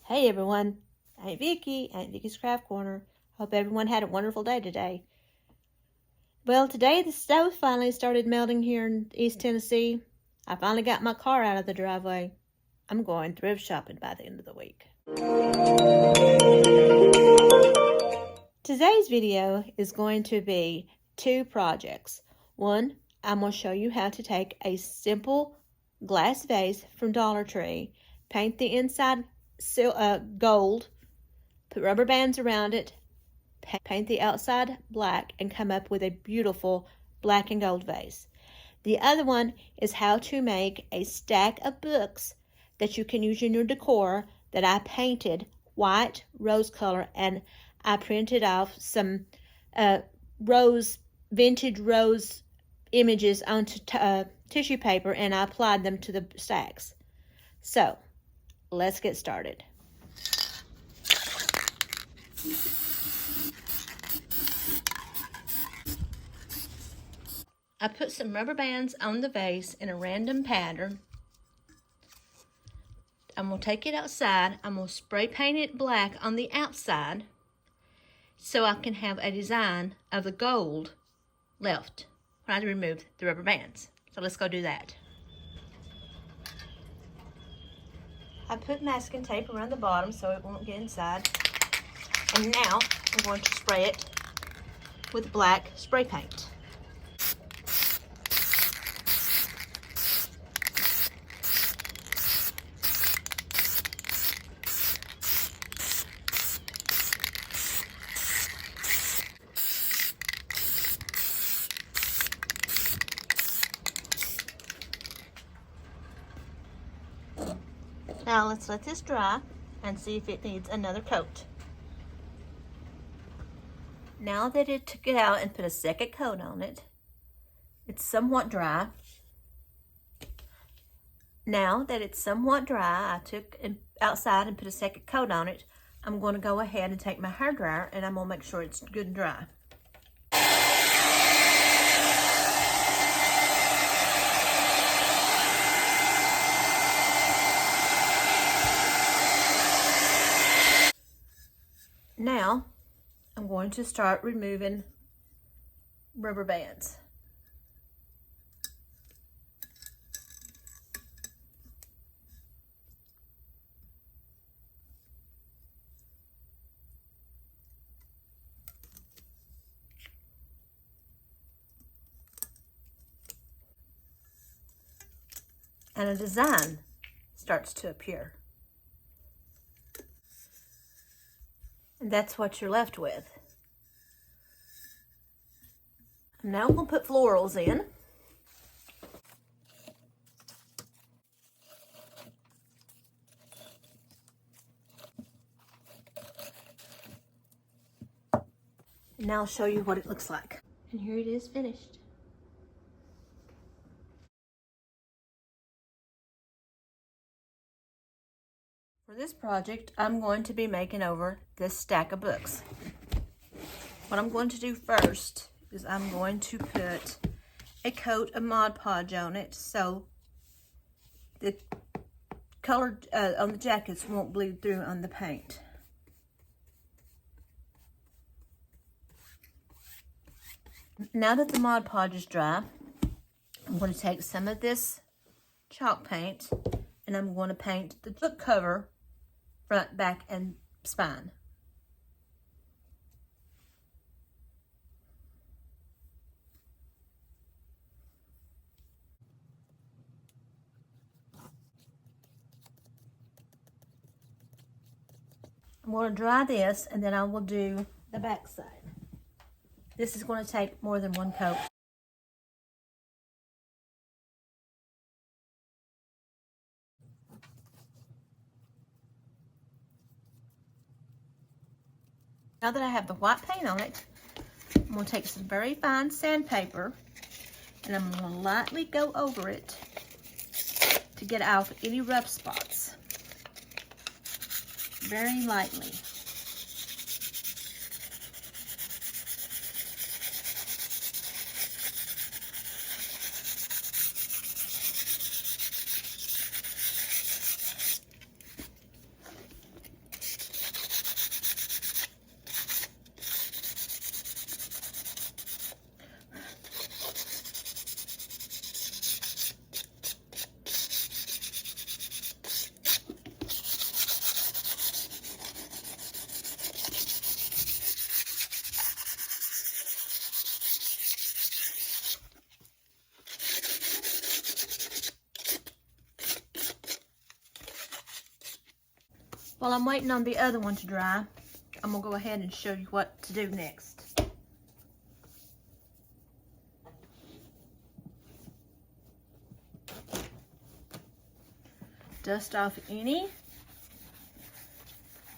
Hey everyone, Aunt Vicky, Aunt Vicky's Craft Corner. Hope everyone had a wonderful day today. Well, today the snow finally started melting here in East Tennessee. I finally got my car out of the driveway. I'm going thrift shopping by the end of the week. Today's video is going to be two projects. One, I'm going to show you how to take a simple glass vase from Dollar Tree, paint the inside gold, put rubber bands around it, paint the outside black, and come up with a beautiful black and gold vase. The other one is how to make a stack of books that you can use in your decor that I painted white rose color, and I printed off some vintage rose images onto tissue paper, and I applied them to the stacks. So let's get started. I put some rubber bands on the vase in a random pattern. I'm going to take it outside. I'm going to spray paint it black on the outside so I can have a design of the gold left when I remove the rubber bands. So let's go do that. I put masking tape around the bottom so it won't get inside. And now I'm going to spray it with black spray paint. Now let's let this dry and see if it needs another coat. Now that it took it out and put a second coat on it, it's somewhat dry. Now that it's somewhat dry, I took it outside and put a second coat on it. I'm going to go ahead and take my hairdryer and I'm going to make sure it's good and dry. Now, I'm going to start removing rubber bands. And a design starts to appear. And that's what you're left with. Now we'll put florals in. And now I'll show you what it looks like. And here it is finished. For this project, I'm going to be making over this stack of books. What I'm going to do first is I'm going to put a coat of Mod Podge on it so the color on the jackets won't bleed through on the paint. Now that the Mod Podge is dry, I'm going to take some of this chalk paint and I'm going to paint the book cover front, back, and spine. I'm going to dry this and then I will do the back side. This is going to take more than one coat. Now that I have the white paint on it, I'm going to take some very fine sandpaper and I'm going to lightly go over it to get out any rough spots. Very lightly. While I'm waiting on the other one to dry, I'm gonna go ahead and show you what to do next. Dust off any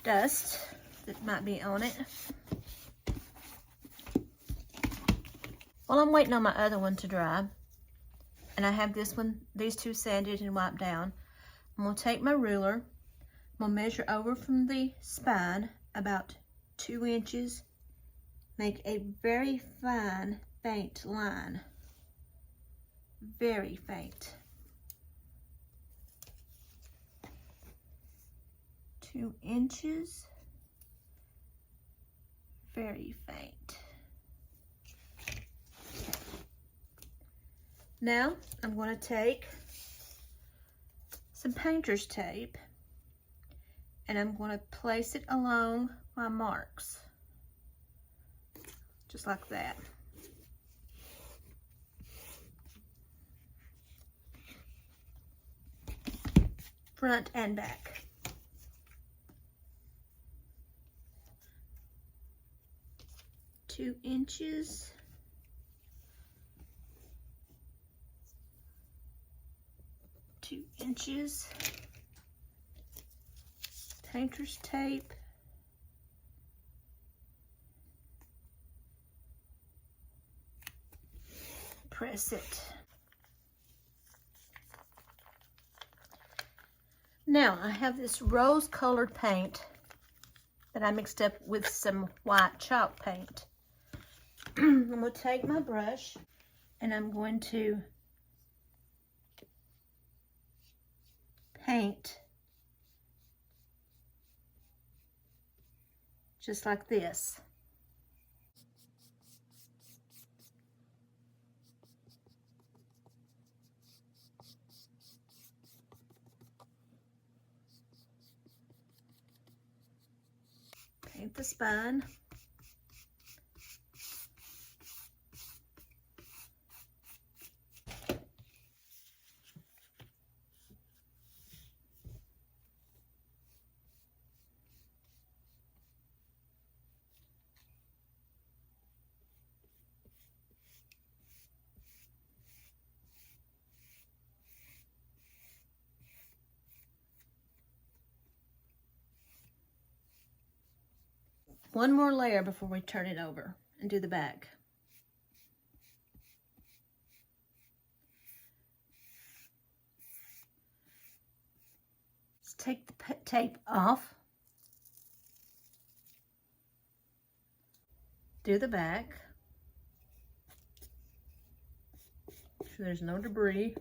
dust that might be on it. While I'm waiting on my other one to dry, and I have these two sanded and wiped down, I'm gonna take my ruler. I'm gonna measure over from the spine about 2 inches. Make a very fine, faint line. Very faint. 2 inches. Very faint. Now I'm going to take some painter's tape and I'm going to place it along my marks, just like that. Front and back. Two inches. Painter's tape. Press it. Now I have this rose colored paint that I mixed up with some white chalk paint. I'm going to take my brush and I'm going to paint just like this. Paint the spine. One more layer before we turn it over and do the back. Let's take the tape off. Do the back. Make sure there's no debris.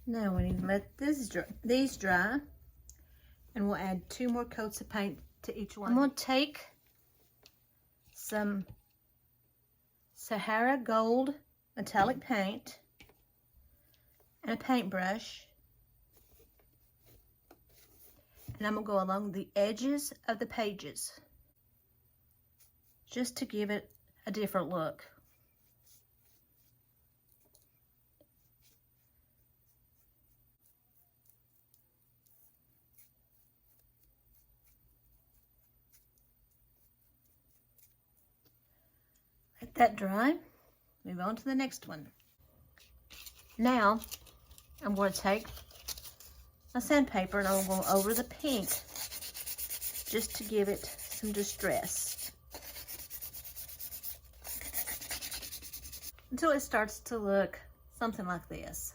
Now we need to let these dry, and we'll add 2 more coats of paint to each one. I'm going to take some Sahara Gold metallic paint and a paintbrush, and I'm going to go along the edges of the pages just to give it a different look. Let that dry. Move on to the next one. Now I'm going to take a sandpaper and I'll go over the pink just to give it some distress until it starts to look something like this.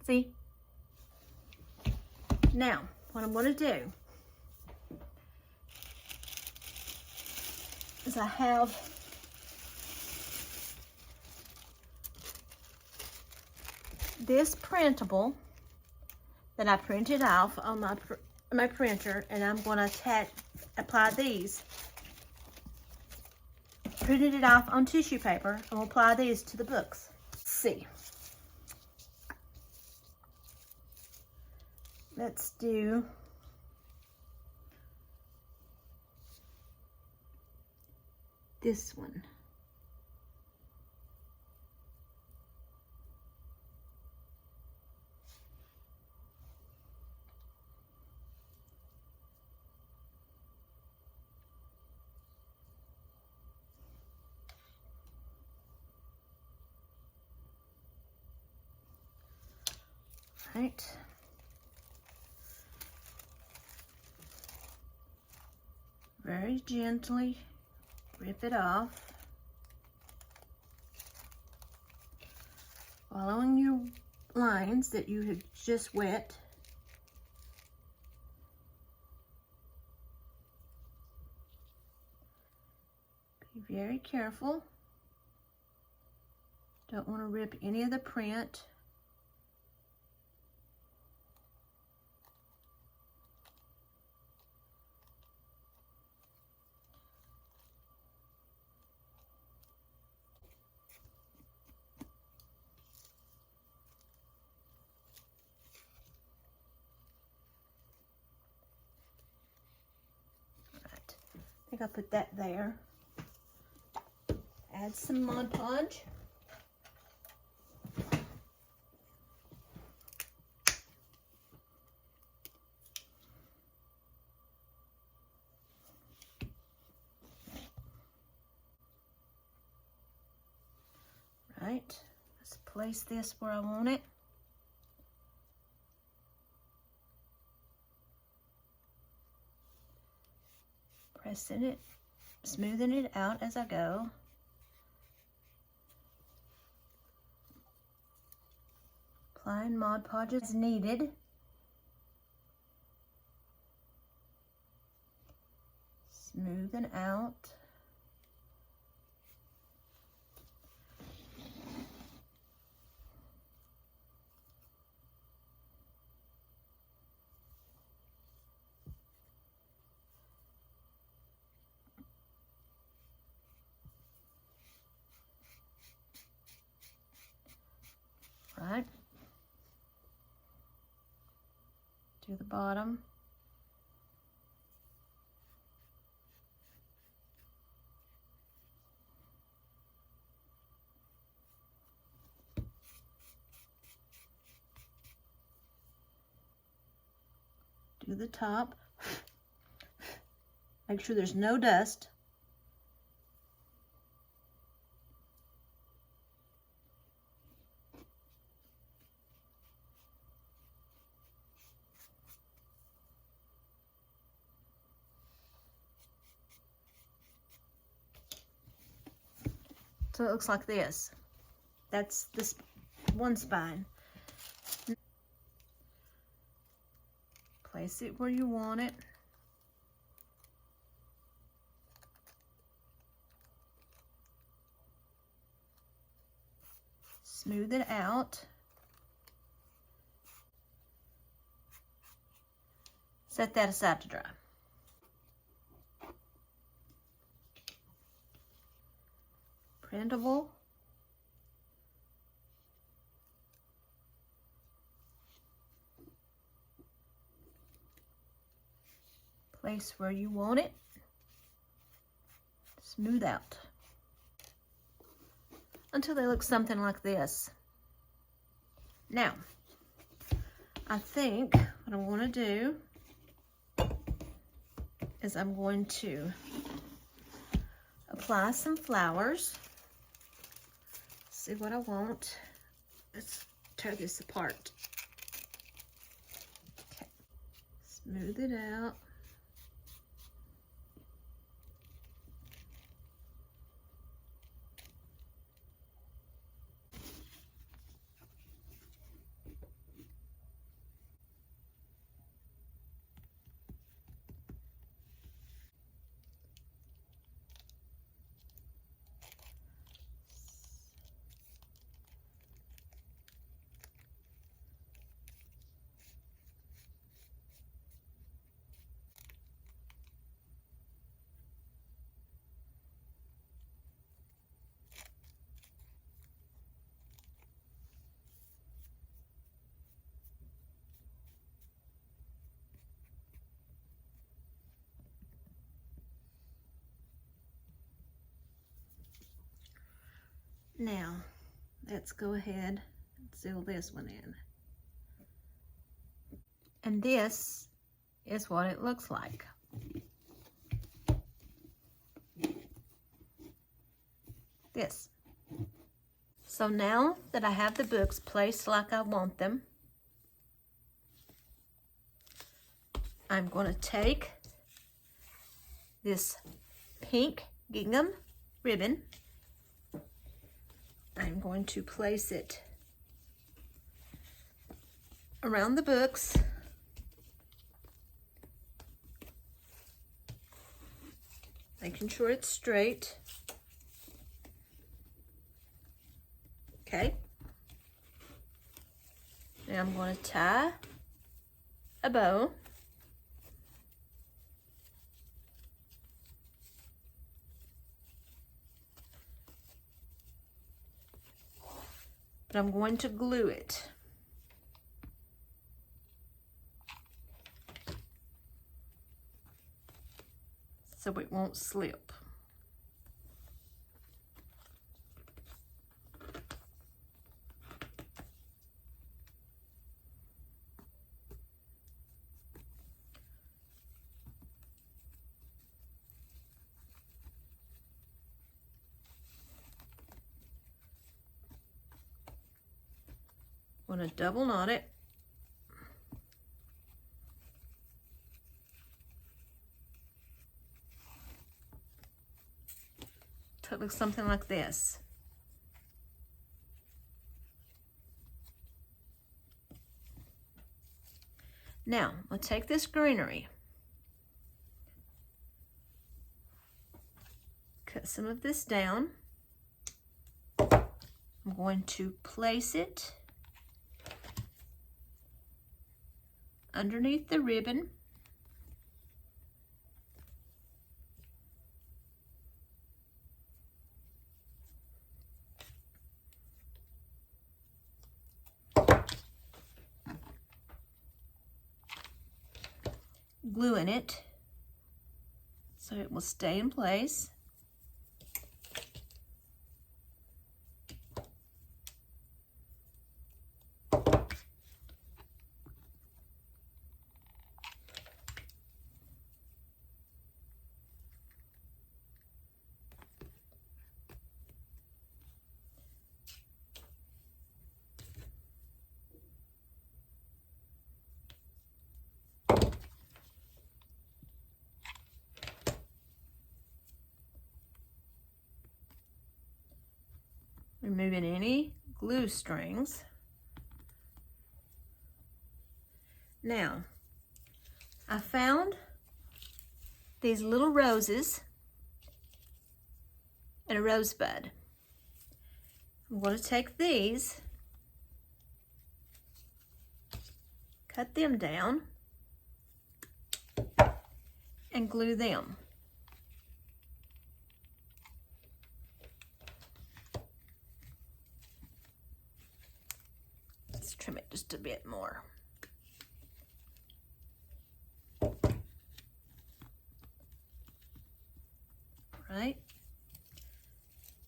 See? Now, what I'm going to do is I have this printable that I printed off on my printer, and I'm going to apply these printed it off on tissue paper, and we'll apply these to the books. Let's see. Let's do this one. Right. Very gently rip it off, following your lines that you have just wet. Be very careful. Don't want to rip any of the print. I think I'll put that there. Add some Mod Podge. Right, let's place this where I want it. Pressing it, smoothing it out as I go. Applying Mod Podge as needed. Smoothing out. Right. To the bottom. Do the top. Make sure there's no dust. So it looks like this. That's this one spine. Place it where you want it. Smooth it out. Set that aside to dry. Printable. Place where you want it. Smooth out until they look something like this. Now, I think what I'm going to do is I'm going to apply some flowers. See what I want. Let's tear this apart. Okay. Smooth it out. Now, let's go ahead and seal this one in. And this is what it looks like. This. So now that I have the books placed like I want them, I'm going to take this pink gingham ribbon. I'm going to place it around the books. Making sure it's straight. Okay. Now I'm going to tie a bow. But I'm going to glue it. So it won't slip. I'm going to double knot it. So it looks something like this. Now, I'll take this greenery, cut some of this down. I'm going to place it underneath the ribbon. Gluing it so it will stay in place. Removing any glue strings. Now, I found these little roses and a rosebud. I'm going to take these, cut them down, and glue them. Let's trim it just a bit more. Right.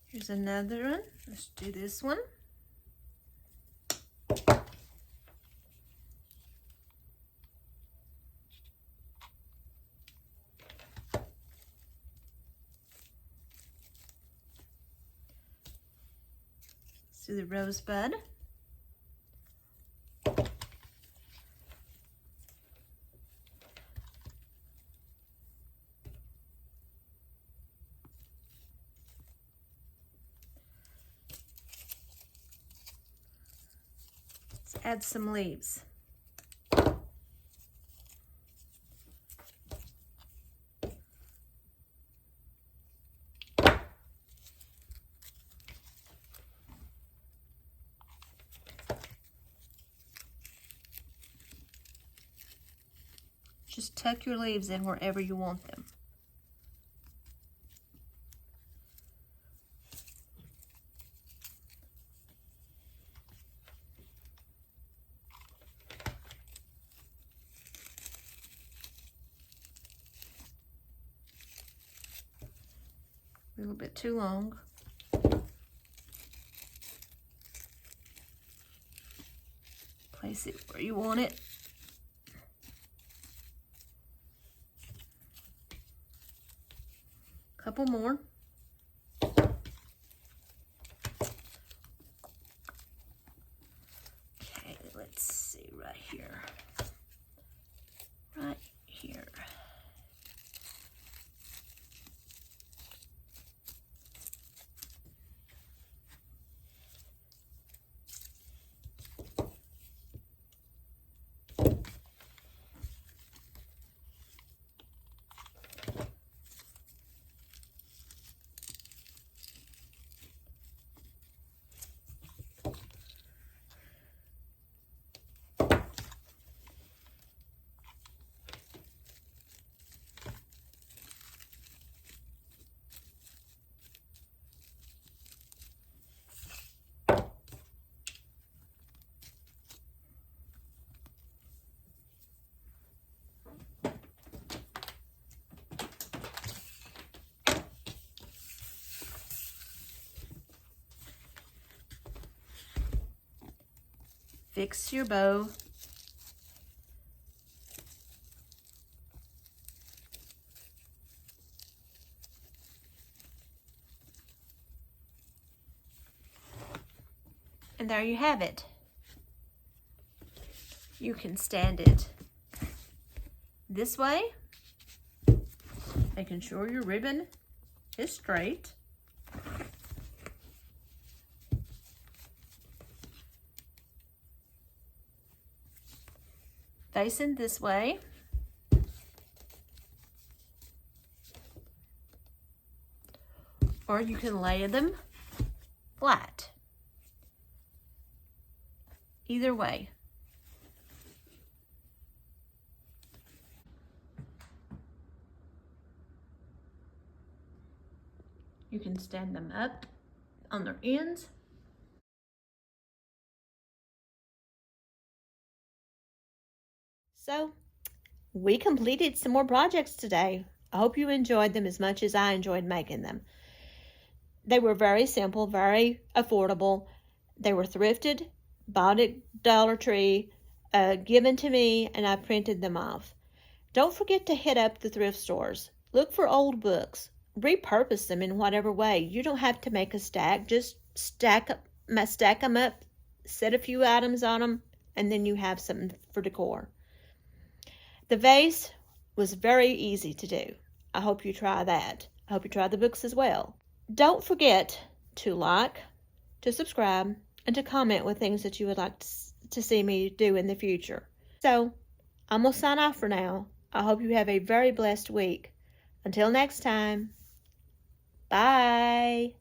Here's another one. Let's do this one. Let's do the rosebud. Add some leaves. Just tuck your leaves in wherever you want them. A little bit too long. Place it where you want it. Couple more. Okay, let's see right here. Right here. Fix your bow. And there you have it. You can stand it this way, making sure your ribbon is straight. Facing this way. Or you can lay them flat. Either way. You can stand them up on their ends. So, we completed some more projects today. I hope you enjoyed them as much as I enjoyed making them. They were very simple, very affordable. They were thrifted, bought at Dollar Tree, given to me, and I printed them off. Don't forget to hit up the thrift stores. Look for old books. Repurpose them in whatever way. You don't have to make a stack. Just stack them up, set a few items on them, and then you have something for decor. The vase was very easy to do. I hope you try that. I hope you try the books as well. Don't forget to like, to subscribe, and to comment with things that you would like to see me do in the future. So, I'm going to sign off for now. I hope you have a very blessed week. Until next time, bye.